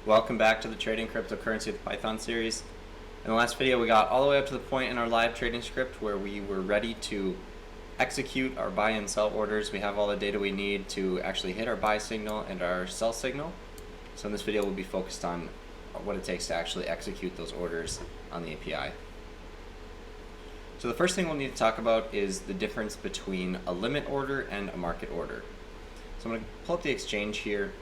Welcome back to the Trading Cryptocurrency with Python series. In the last video we got all the way up to the point in our live trading script where we were ready to execute our buy and sell orders. We have all the data we need to actually hit our buy signal and our sell signal. So in this video we'll be focused on what it takes to actually execute those orders on the API. So the first thing we'll need to talk about is the difference between a limit order and a market order. So I'm going to pull up the exchange here.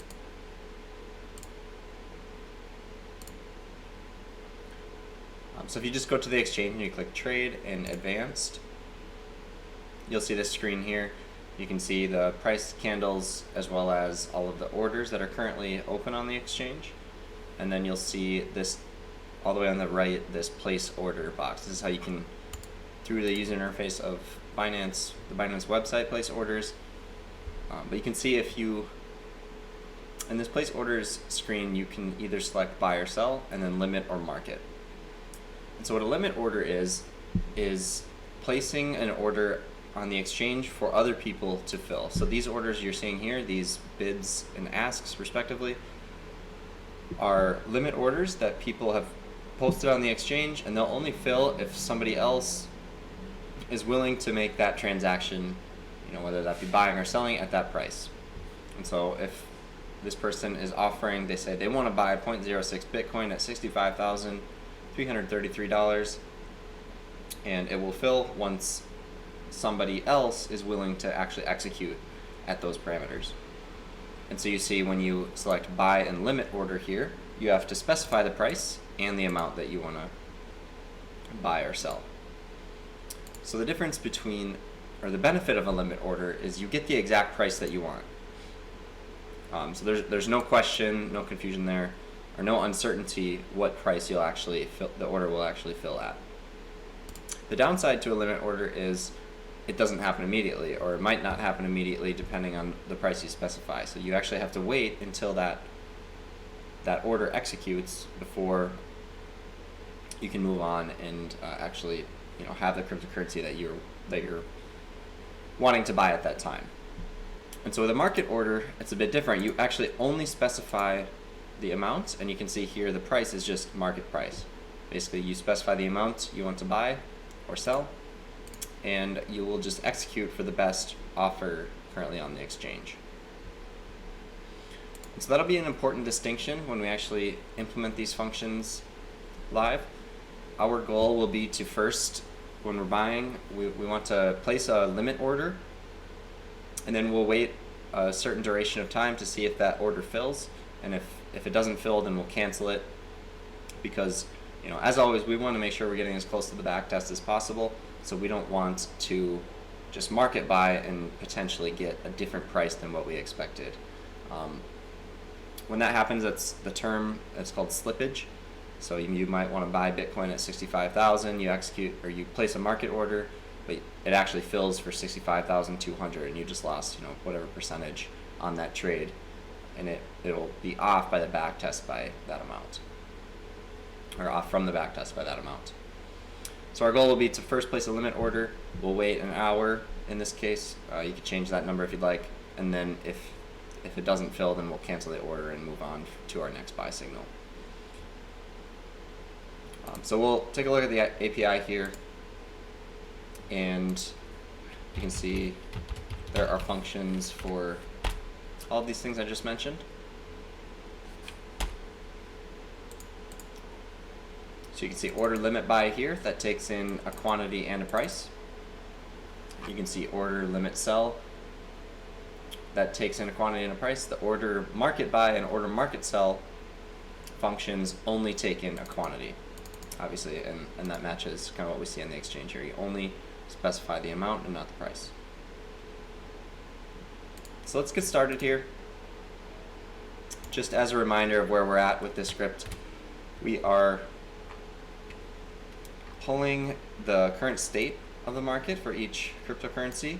So if you just go to the exchange and you click Trade and Advanced, you'll see this screen here. You can see the price candles as well as all of the orders that are currently open on the exchange. And then you'll see this all the way on the right, this place order box. This is how you can, through the user interface of Binance, the Binance website, place orders. But you can see if you, in this place orders screen, you can either select buy or sell and then limit or market. And so what a limit order is placing an order on the exchange for other people to fill. So these orders you're seeing here, these bids and asks respectively, are limit orders that people have posted on the exchange, and they'll only fill if somebody else is willing to make that transaction, whether that be buying or selling at that price. And so if this person is offering, they say they want to buy 0.06 Bitcoin at $65,333, and it will fill once somebody else is willing to actually execute at those parameters. And so you see when you select buy and limit order here, you have to specify the price and the amount that you want to buy or sell. So the difference between, or the benefit of a limit order, is you get the exact price that you want. So there's no question, no confusion there, or no uncertainty what price you'll actually fill, the order will actually fill at. The downside to a limit order is it doesn't happen immediately, or it might not happen immediately depending on the price you specify. So you actually have to wait until that order executes before you can move on and actually have the cryptocurrency that you're wanting to buy at that time. And so with a market order, it's a bit different. You actually only specify the amount, and you can see here the price is just market price. Basically, you specify the amount you want to buy or sell, and you will just execute for the best offer currently on the exchange. And so that'll be an important distinction when we actually implement these functions live. Our goal will be to first, when we're buying, we want to place a limit order, and then we'll wait a certain duration of time to see if that order fills, and if it doesn't fill, then we'll cancel it, because as always, we want to make sure we're getting as close to the backtest as possible, so we don't want to just market buy and potentially get a different price than what we expected. When that happens, that's the term that's called slippage. So you might want to buy Bitcoin at 65,000, you execute, or you place a market order, but it actually fills for 65,200, and you just lost whatever percentage on that trade, and it'll be off by the backtest by that amount, or off from the backtest by that amount. So our goal will be to first place a limit order. We'll wait an hour in this case. You could change that number if you'd like, and then if it doesn't fill, then we'll cancel the order and move on to our next buy signal. So we'll take a look at the API here, and you can see there are functions for all of these things I just mentioned. So you can see order limit buy here, that takes in a quantity and a price. You can see order limit sell, that takes in a quantity and a price. The order market buy and order market sell functions only take in a quantity, obviously, and that matches kind of what we see on the exchange here. You only specify the amount and not the price. So let's get started here. Just as a reminder of where we're at with this script, we are pulling the current state of the market for each cryptocurrency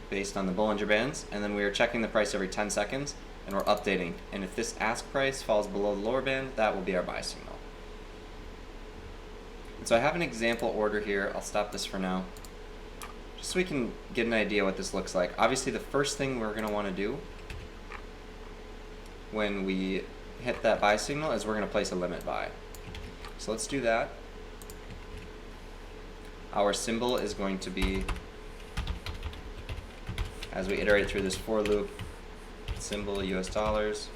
based on the Bollinger Bands, and then we are checking the price every 10 seconds, and we're updating. And if this ask price falls below the lower band, that will be our buy signal. And so I have an example order here. I'll stop this for now, just so we can get an idea what this looks like. Obviously, the first thing we're going to want to do when we hit that buy signal is we're going to place a limit buy. So let's do that. Our symbol is going to be, as we iterate through this for loop, symbol US dollars.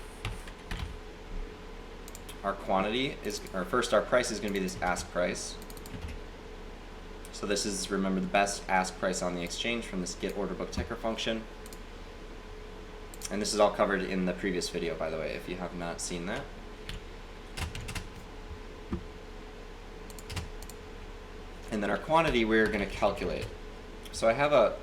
Our quantity is, or first our price is going to be this ask price. So this is, remember, the best ask price on the exchange from this get order book ticker function. And this is all covered in the previous video, by the way, if you have not seen that. And then our quantity we're going to calculate. So I have a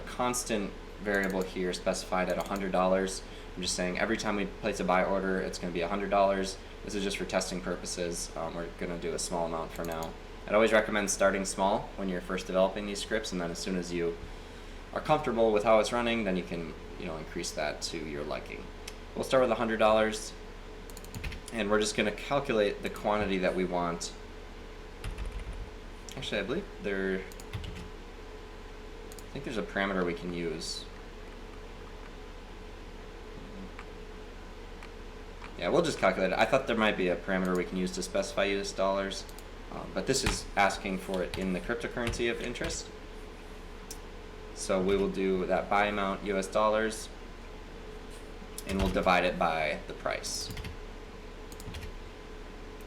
constant variable here specified at $100. I'm just saying every time we place a buy order, it's going to be $100. This is just for testing purposes. We're going to do a small amount for now. I'd always recommend starting small when you're first developing these scripts, and then as soon as you are comfortable with how it's running, then you can, increase that to your liking. We'll start with $100, and we're just going to calculate the quantity that we want. Actually, I believe I think there's a parameter we can use. Yeah, we'll just calculate it. I thought there might be a parameter we can use to specify US dollars, but this is asking for it in the cryptocurrency of interest. So we will do that buy amount US dollars, and we'll divide it by the price.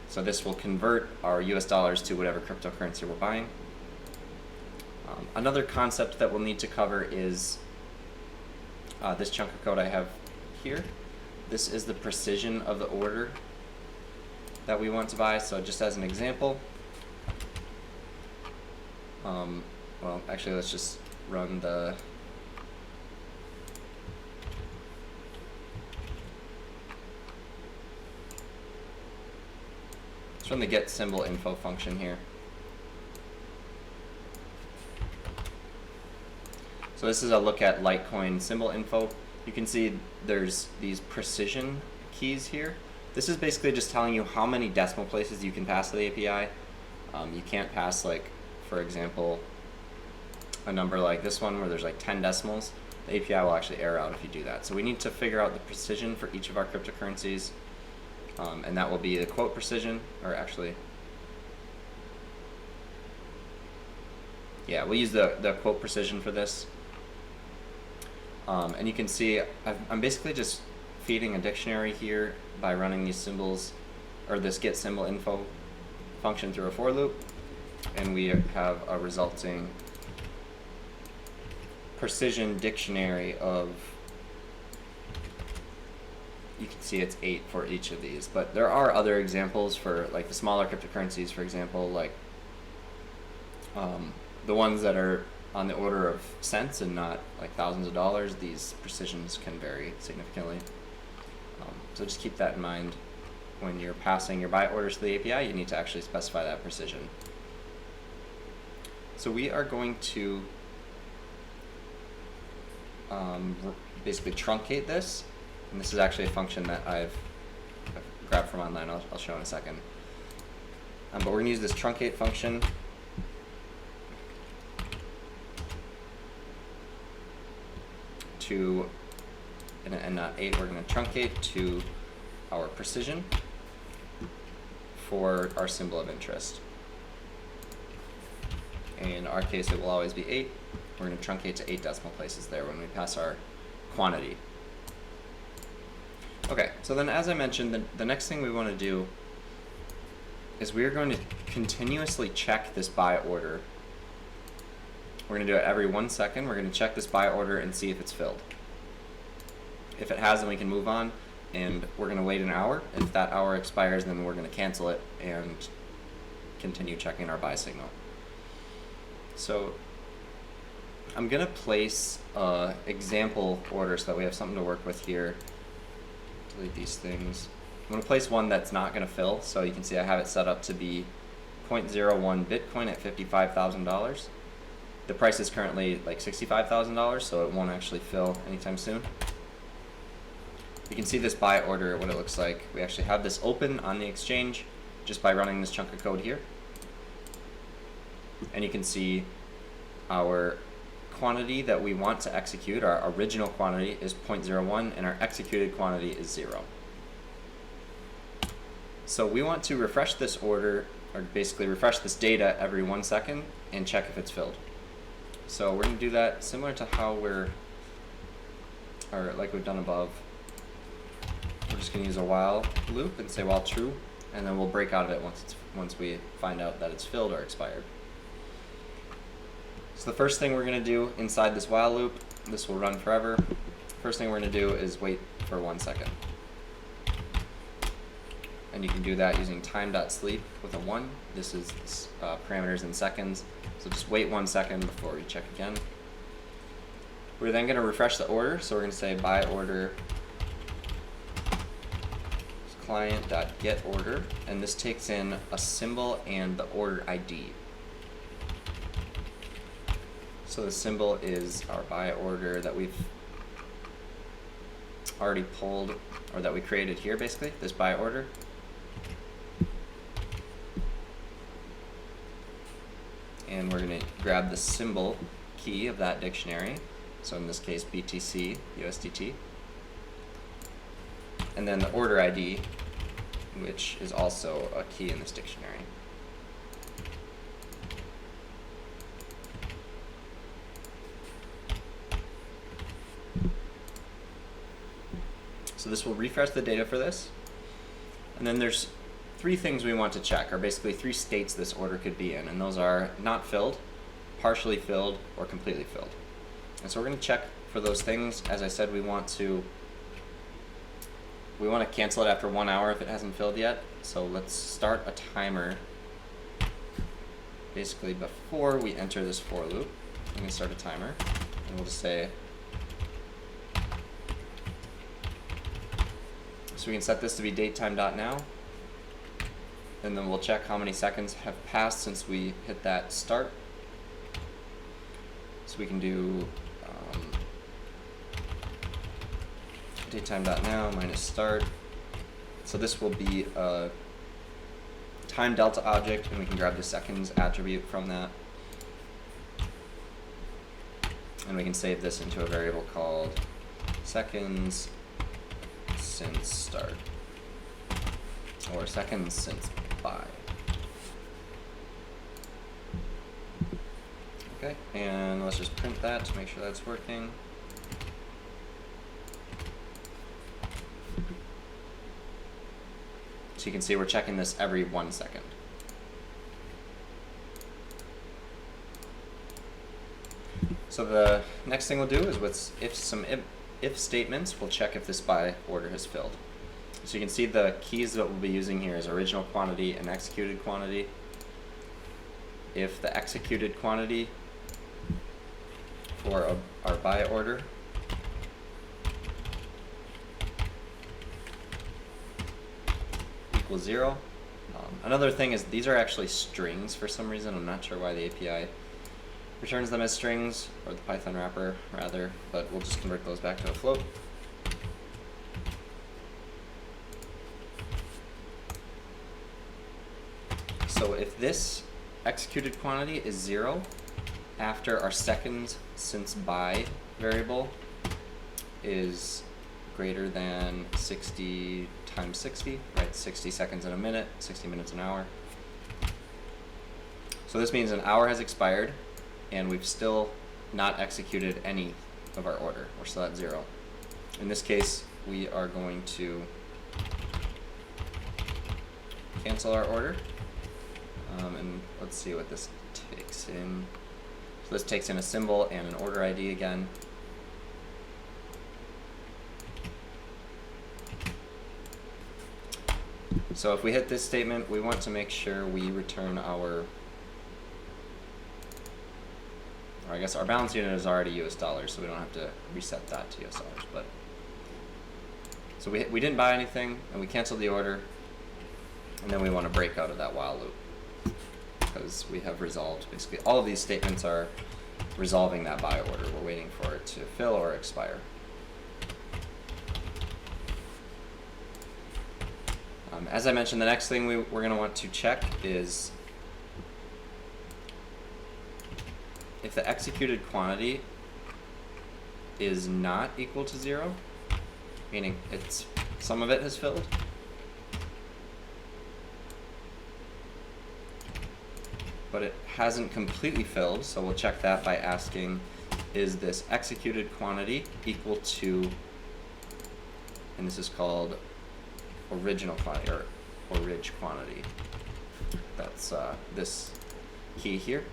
So this will convert our US dollars to whatever cryptocurrency we're buying. Another concept that we'll need to cover is this chunk of code I have here. This is the precision of the order that we want to buy. So just as an example, well, actually, let's just run the get symbol info function here. So this is a look at Litecoin symbol info. You can see there's these precision keys here. This is basically just telling you how many decimal places you can pass to the API. You can't pass, like, for example, a number like this one where there's like 10 decimals. The API will actually error out if you do that. So we need to figure out the precision for each of our cryptocurrencies, and that will be the quote precision, or actually, yeah, we'll use the quote precision for this. And you can see I'm basically just feeding a dictionary here by running these symbols, or this get symbol info function through a for loop, and we have a resulting precision dictionary of, you can see it's 8 for each of these, but there are other examples for like the smaller cryptocurrencies, for example, like the ones that are on the order of cents and not like thousands of dollars. These precisions can vary significantly. So just keep that in mind when you're passing your buy orders to the API. You need to actually specify that precision. So we are going to basically truncate this, and this is actually a function that I've grabbed from online. I'll show in a second. But we're going to use this truncate function to, and not 8, we're going to truncate to our precision for our symbol of interest. In our case, it will always be 8. We're going to truncate to 8 decimal places there when we pass our quantity. Okay, so then as I mentioned, the next thing we want to do is we are going to continuously check this buy order. We're going to do it every 1 second. We're going to check this buy order and see if it's filled. If it has, then we can move on, and we're going to wait an hour. If that hour expires, then we're going to cancel it and continue checking our buy signal. So I'm going to place an example order so that we have something to work with here. Delete these things. I'm going to place one that's not going to fill, so you can see I have it set up to be 0.01 Bitcoin at $55,000. The price is currently like $65,000, so it won't actually fill anytime soon. You can see this buy order, what it looks like. We actually have this open on the exchange just by running this chunk of code here. And you can see our quantity that we want to execute, our original quantity, is 0.01, and our executed quantity is 0. So we want to refresh this order, or basically refresh this data every 1 second and check if it's filled. So we're going to do that similar to how like we've done above. We're just going to use a while loop and say while true, and then we'll break out of it once we find out that it's filled or expired. So the first thing we're going to do inside this while loop, this will run forever. First thing we're going to do is wait for 1 second. And you can do that using time.sleep with a 1. This is parameters in seconds. So just wait 1 second before we check again. We're then going to refresh the order. So we're going to say by order client.getOrder, and this takes in a symbol and the order ID. So the symbol is our by order that we've already pulled, or that we created here, basically, this by order. And we're going to grab the symbol key of that dictionary, so in this case BTC USDT, and then the order ID, which is also a key in this dictionary. So this will refresh the data for this, and then there's 3 things we want to check, or basically 3 states this order could be in, and those are not filled, partially filled, or completely filled. And so we're going to check for those things. As I said, we want to cancel it after 1 hour if it hasn't filled yet. So let's start a timer basically before we enter this for loop. I'm going to start a timer, and we'll just say, so we can set this to be datetime.now. And then we'll check how many seconds have passed since we hit that start. So we can do datetime.now minus start. So this will be a time delta object, and we can grab the seconds attribute from that. And we can save this into a variable called seconds since start, or seconds since buy. Okay, and let's just print that to make sure that's working. So you can see we're checking this every 1 second. So the next thing we'll do is with if statements, we'll check if this by order has filled. So you can see the keys that we'll be using here is original quantity and executed quantity. If the executed quantity for our by order equals 0. Another thing is these are actually strings for some reason. I'm not sure why the API returns them as strings, or the Python wrapper rather, but we'll just convert those back to a float. So if this executed quantity is 0 after our seconds since buy variable is greater than 60 times 60, right? 60 seconds in a minute, 60 minutes an hour. So this means an hour has expired and we've still not executed any of our order. We're still at 0. In this case, we are going to cancel our order. And let's see what this takes in. So this takes in a symbol and an order ID again. So if we hit this statement, we want to make sure we return our, or I guess our balance unit is already US dollars, so we don't have to reset that to US dollars. But so we didn't buy anything, and we canceled the order, and then we want to break out of that while loop, because we have resolved, basically all of these statements are resolving that buy order. We're waiting for it to fill or expire. As I mentioned, the next thing we're going to want to check is if the executed quantity is not equal to 0, meaning some of it has filled, but it hasn't completely filled, so we'll check that by asking, is this executed quantity equal to, and this is called original quantity, or orig quantity. That's this key here.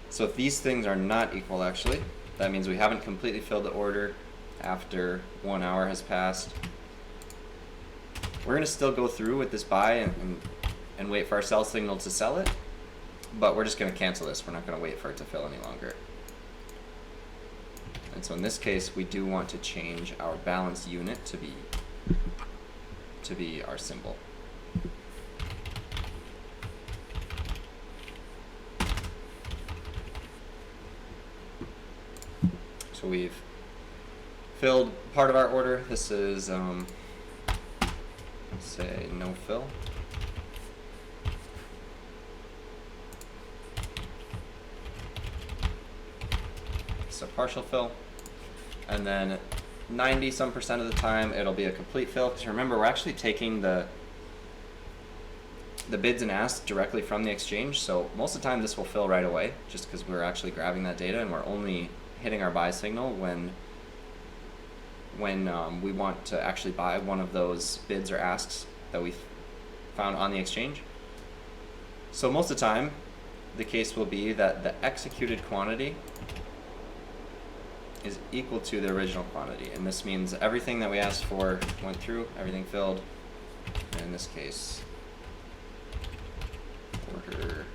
So if these things are not equal, actually, that means we haven't completely filled the order after 1 hour has passed. We're going to still go through with this buy and wait for our sell signal to sell it, but we're just going to cancel this. We're not going to wait for it to fill any longer. And so in this case, we do want to change our balance unit to be our symbol. So we've filled part of our order. This is, let's say, no fill. It's a partial fill. And then 90-some% of the time, it'll be a complete fill. Because remember, we're actually taking the bids and asks directly from the exchange. So most of the time, this will fill right away, just because we're actually grabbing that data, and we're only hitting our buy signal when we want to actually buy one of those bids or asks that we found on the exchange. So most of the time, the case will be that the executed quantity is equal to the original quantity, and this means everything that we asked for went through, everything filled, and in this case, order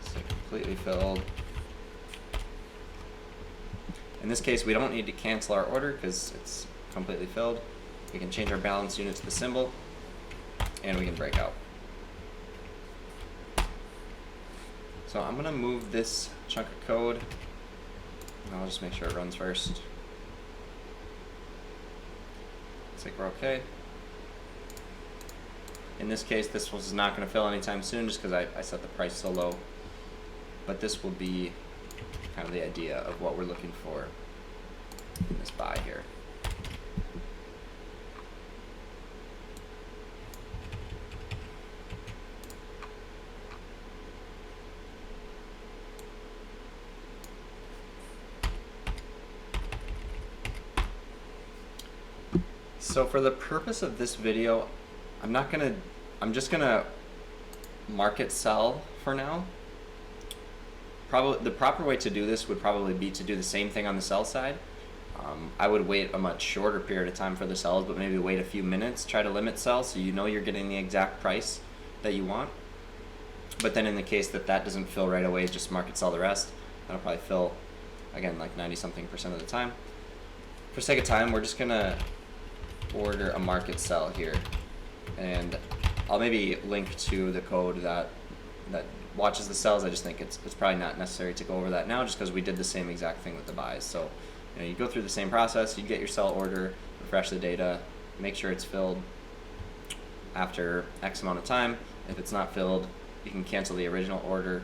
say completely filled. In this case, we don't need to cancel our order because it's completely filled. We can change our balance unit to the symbol, and we can break out. So I'm going to move this chunk of code, and I'll just make sure it runs first. Looks like we're okay. In this case, this was not going to fill anytime soon just because I set the price so low. But this will be kind of the idea of what we're looking for in this buy here. So for the purpose of this video, I'm just gonna market sell for now. Probably the proper way to do this would probably be to do the same thing on the sell side. I would wait a much shorter period of time for the sells, but maybe wait a few minutes, try to limit sell so you know you're getting the exact price that you want. But then in the case that doesn't fill right away, just market sell the rest. That'll probably fill, again, like 90-something% of the time. For sake of time, we're just gonna order a market sell here, and I'll maybe link to the code that watches the sells. I just think it's probably not necessary to go over that now, just because we did the same exact thing with the buys. So you go through the same process. You get your sell order, refresh the data, make sure it's filled after X amount of time. If it's not filled, you can cancel the original order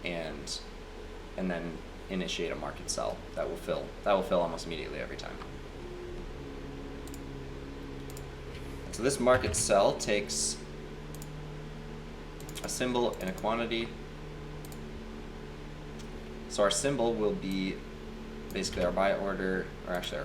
and then initiate a market sell that will fill almost immediately every time. So this market sell takes a symbol and a quantity. So our symbol will be basically our buy order, or actually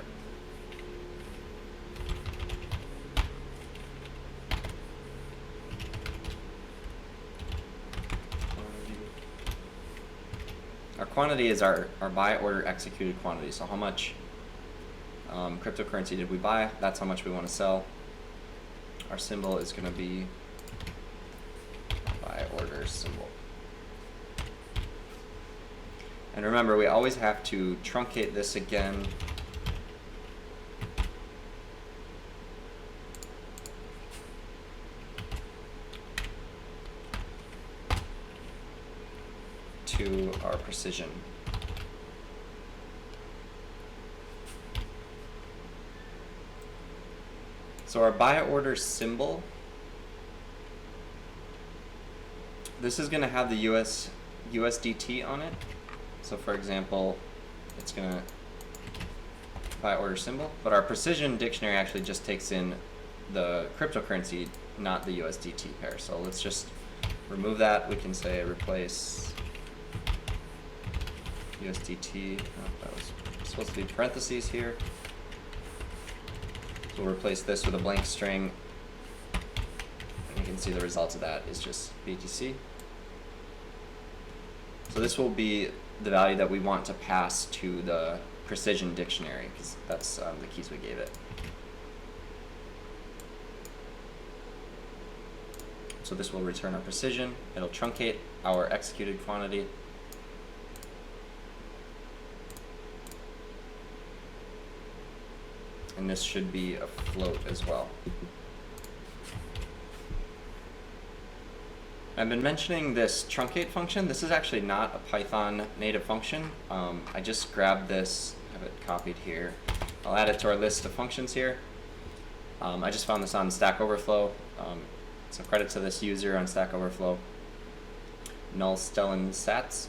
our quantity is our buy order executed quantity. So how much cryptocurrency did we buy? That's how much we want to sell. Our symbol is going to be buy order symbol. And remember, we always have to truncate this again. To our precision. So our buy order symbol, this is going to have the USDT on it. So for example, it's going to buy order symbol, but our precision dictionary actually just takes in the cryptocurrency, not the USDT pair. So let's just remove that. We can say replace USDT. Oh, that was supposed to be parentheses here. So we'll replace this with a blank string. And you can see the result of that is just BTC. So this will be the value that we want to pass to the precision dictionary, because that's the keys we gave it. So this will return our precision. It'll truncate our executed quantity. And this should be a float as well. I've been mentioning this truncate function. This is actually not a Python native function. I just grabbed this, have it copied here. I'll add it to our list of functions here. I just found this on Stack Overflow. So credit to this user on Stack Overflow, Null Stellan Sats,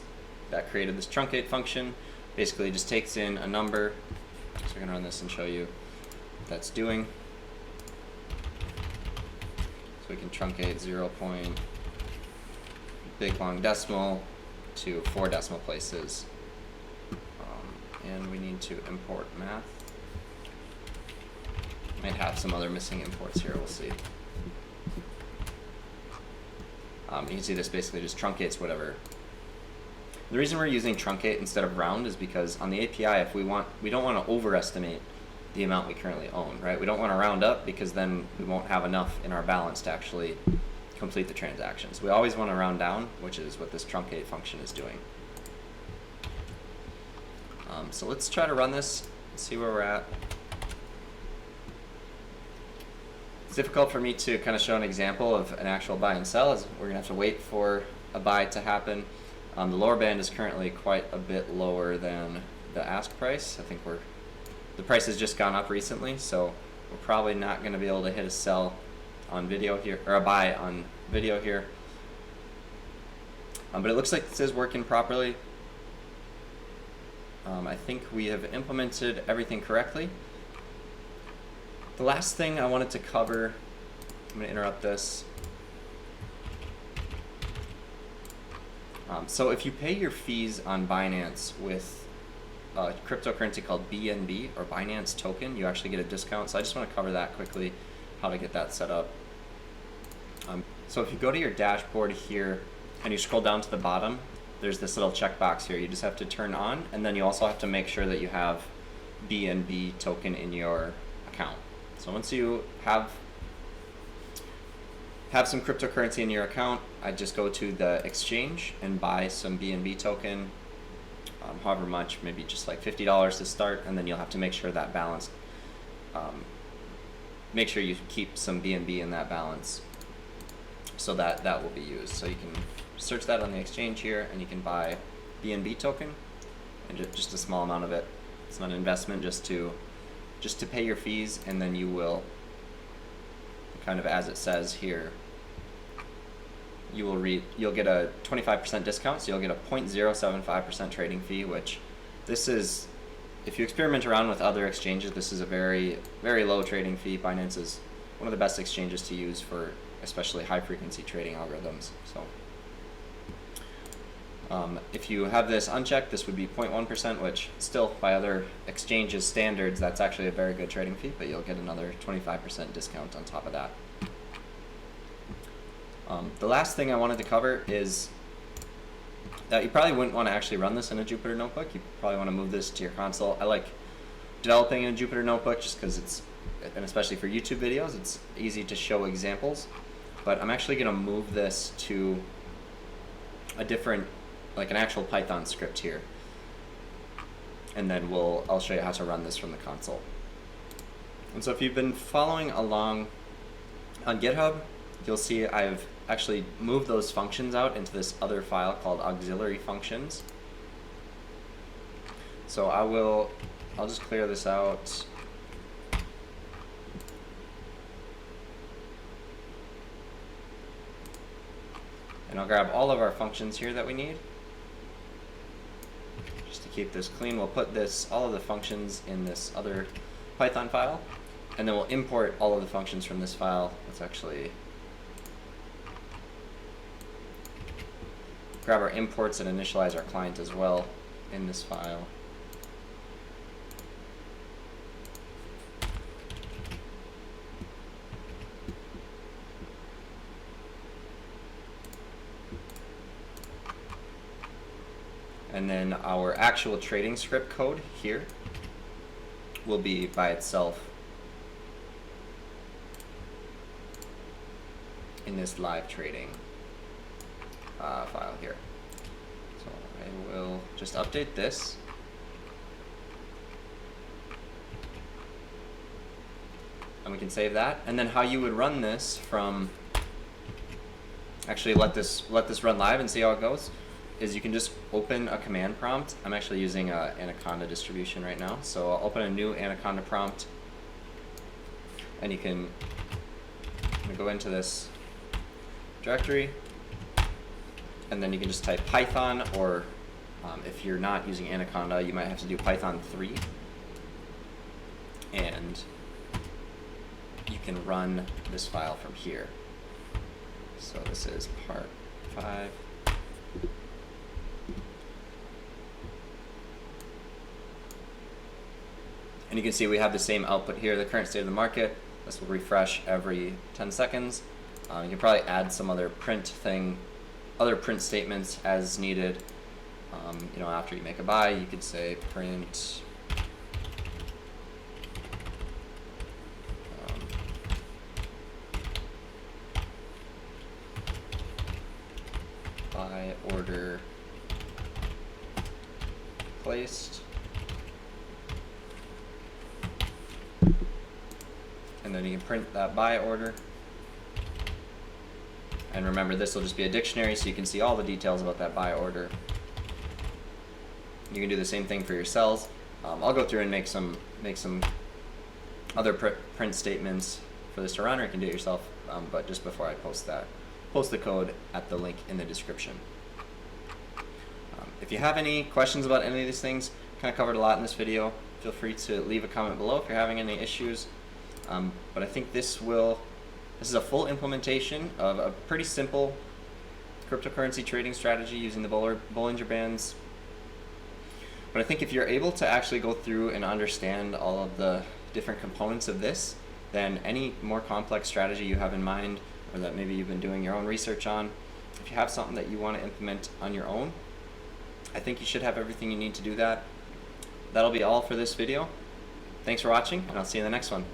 that created this truncate function. Basically just takes in a number. So I can run this and show you what that's doing. So we can truncate 0. Big long decimal to 4 decimal places. And we need to import math. Might have some other missing imports here, we'll see. You can see this basically just truncates whatever. The reason we're using truncate instead of round is because on the API, if we don't want to overestimate the amount we currently own, right? We don't want to round up because then we won't have enough in our balance to actually complete the transactions. We always want to round down, which is what this truncate function is doing. So let's try to run this and see where we're at. It's difficult for me to kind of show an example of an actual buy and sell, as we're going to have to wait for a buy to happen. The lower band is currently quite a bit lower than the ask price. I think the price has just gone up recently, so we're probably not going to be able to hit a sell on video here, or a buy on video here. But it looks like this is working properly. I think we have implemented everything correctly. The last thing I wanted to cover, I'm going to interrupt this. So if you pay your fees on Binance with a cryptocurrency called BNB, or Binance token, you actually get a discount. So I just want to cover that quickly, how to get that set up. So if you go to your dashboard here and you scroll down to the bottom, there's this little checkbox here. You just have to turn on, and then you also have to make sure that you have BNB token in your account. So once you have some cryptocurrency in your account, I just go to the exchange and buy some BNB token, however much, maybe just like $50 to start, and then you'll have to make sure that balance, make sure you keep some BNB in that balance so that that will be used. So you can search that on the exchange here, and you can buy BNB token, and just a small amount of it. It's not an investment, just to pay your fees, and then you will, kind of as it says here, you'll get a 25% discount, so you'll get a 0.075% trading fee, which this is, if you experiment around with other exchanges, this is a very, very low trading fee. Binance is one of the best exchanges to use for especially high frequency trading algorithms. So if you have this unchecked, this would be 0.1%, which still by other exchanges standards, that's actually a very good trading fee, but you'll get another 25% discount on top of that. The last thing I wanted to cover is that you probably wouldn't want to actually run this in a Jupyter Notebook. You probably want to move this to your console. I like developing in a Jupyter Notebook just because it's, and especially for YouTube videos, it's easy to show examples. But I'm actually going to move this to a different, like an actual Python script here. And then I'll show you how to run this from the console. And so if you've been following along on GitHub, you'll see I've actually moved those functions out into this other file called auxiliary functions. So I'll just clear this out. And I'll grab all of our functions here that we need. Just to keep this clean, we'll put all of the functions in this other Python file. And then we'll import all of the functions from this file. Let's actually grab our imports and initialize our client as well in this file. And then our actual trading script code here will be by itself in this live trading file here. So I will just update this. And we can save that. And then how you would run this from, actually let this run live and see how it goes, is you can just open a command prompt. I'm actually using Anaconda distribution right now. So I'll open a new Anaconda prompt, and you can go into this directory, and then you can just type Python, or if you're not using Anaconda, you might have to do Python 3, and you can run this file from here. So this is part 5. And you can see we have the same output here, the current state of the market. This will refresh every 10 seconds. You can probably add some other print statements as needed. You know, after you make a buy, you could say print buy order placed. And then you can print that buy order. And remember, this will just be a dictionary, so you can see all the details about that buy order. You can do the same thing for your sells. I'll go through and make some other print statements for this to run, or you can do it yourself. But just before I post the code at the link in the description. If you have any questions about any of these things, kind of covered a lot in this video. Feel free to leave a comment below if you're having any issues. But I think this is a full implementation of a pretty simple cryptocurrency trading strategy using the Bollinger Bands. But I think if you're able to actually go through and understand all of the different components of this, then any more complex strategy you have in mind, or that maybe you've been doing your own research on, if you have something that you want to implement on your own, I think you should have everything you need to do that. That'll be all for this video. Thanks for watching, and I'll see you in the next one.